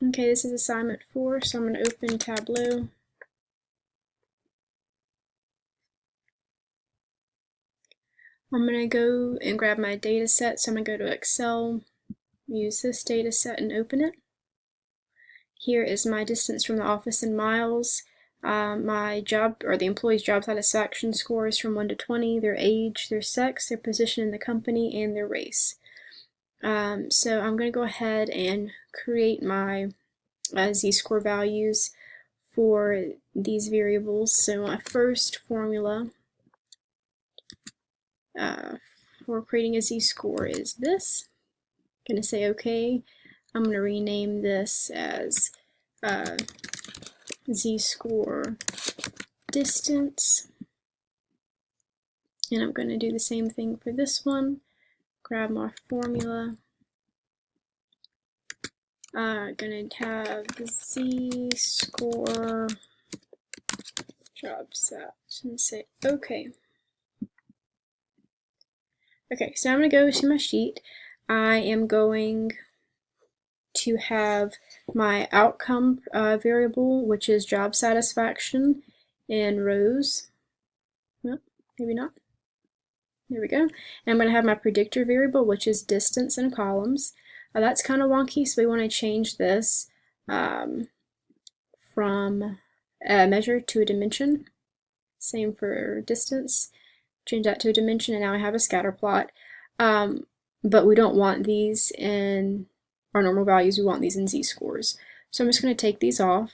Okay, this is assignment 4, so I'm going to open Tableau. I'm going to go and grab my data set, so I'm going to go to Excel, use this data set and open it. Here is my distance from the office in miles. My job, or the employee's job satisfaction scores from 1 to 20, their age, their sex, their position in the company, and their race. So I'm going to go ahead and create my z-score values for these variables. So my first formula for creating a z-score is this. I'm going to say OK. I'm going to rename this as z-score distance. And I'm going to do the same thing for this one. Grab my formula. Going to have z-score job set and say OK. Okay, so I'm going to go to my sheet. I am going to have my outcome variable, which is job satisfaction, in rows. Well, maybe not. There we go. And I'm going to have my predictor variable, which is distance, in columns. That's kind of wonky, so we want to change this from a measure to a dimension. Same for distance. Change that to a dimension, and now I have a scatter plot. But we don't want these in our normal values, we want these in z-scores. So I'm just going to take these off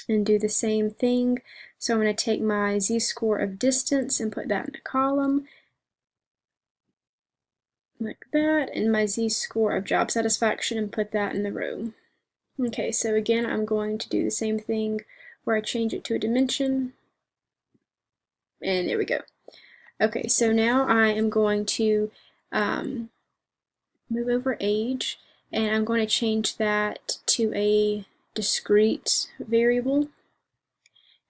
and do the same thing. So I'm going to take my z-score of distance and put that in a column, like that, and my z-score of job satisfaction and put that in the row. Okay, so again, I'm going to do the same thing where I change it to a dimension, and there we go. Okay, so now I am going to move over age, and I'm going to change that to a discrete variable,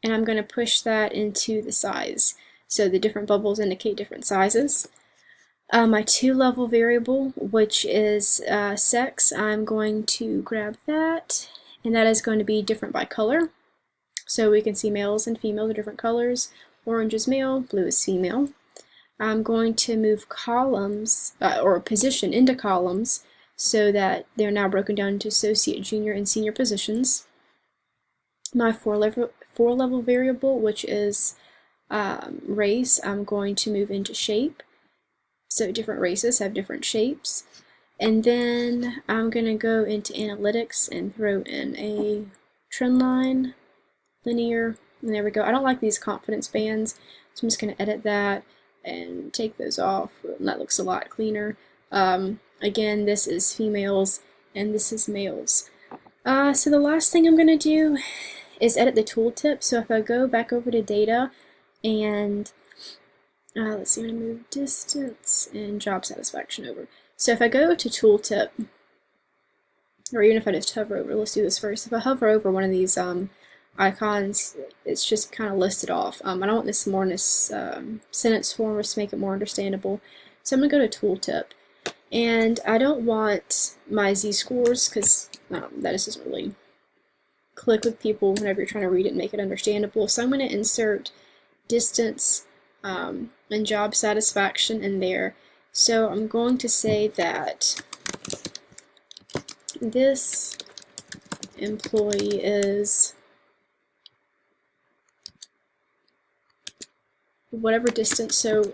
and I'm going to push that into the size. So the different bubbles indicate different sizes. My two-level variable, which is sex, I'm going to grab that, and that is going to be different by color. So we can see males and females are different colors. Orange is male, blue is female. I'm going to move columns, or position into columns, so that they're now broken down into associate, junior, and senior positions. My four-level variable, which is race, I'm going to move into shape. So different races have different shapes. And then I'm going to go into analytics and throw in a trend line, linear, and there we go. I don't like these confidence bands, so I'm just going to edit that and take those off, and that looks a lot cleaner. Again, this is females and this is males. So the last thing I'm going to do is edit the tooltip. So if I go back over to data and let's see, I'm going to move distance and job satisfaction over. So if I go to tooltip, or even if I just hover over, let's do this first. If I hover over one of these icons, it's just kind of listed off. I don't want this more in this sentence form, just to make it more understandable. So I'm going to go to tooltip, and I don't want my z-scores because that just doesn't really click with people whenever you're trying to read it and make it understandable. So I'm going to insert distance and job satisfaction in there. So I'm going to say that this employee is whatever distance, so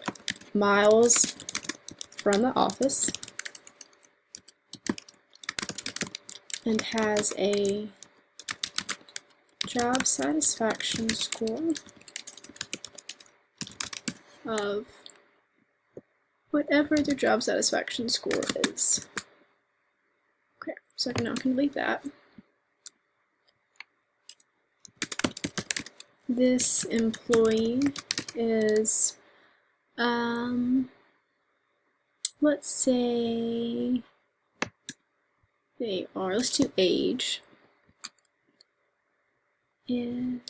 miles from the office, and has a job satisfaction score of whatever their job satisfaction score is. Okay, so I can now delete that. This employee is, let's say they are, let's do age is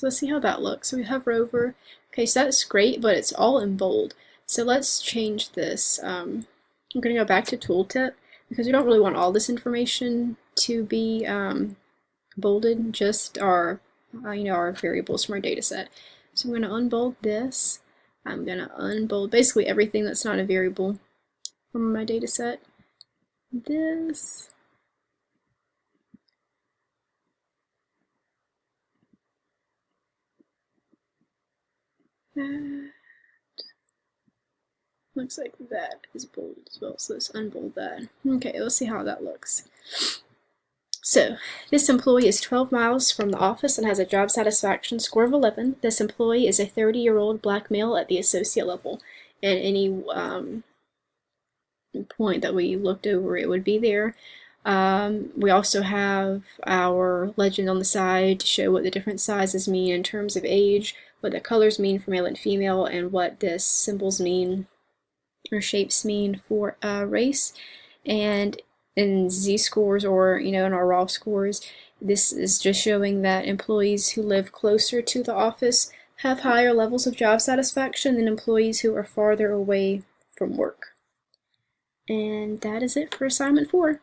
So let's see how that looks. So we hover over. Okay, so that's great, but it's all in bold. So let's change this. I'm going to go back to tooltip because we don't really want all this information to be bolded, just our our variables from our data set. So I'm going to unbold this. I'm going to unbold basically everything that's not a variable from my data set. This. That. Looks like that is bold as well, so let's unbold that. Okay, let's see how that looks. So, this employee is 12 miles from the office and has a job satisfaction score of 11. This employee is a 30-year-old black male at the associate level. And any point that we looked over, it would be there. We also have our legend on the side to show what the different sizes mean in terms of age, what the colors mean for male and female, and what the symbols mean or shapes mean for race. And in z-scores, or in our raw scores, this is just showing that employees who live closer to the office have higher levels of job satisfaction than employees who are farther away from work. And that is it for assignment 4.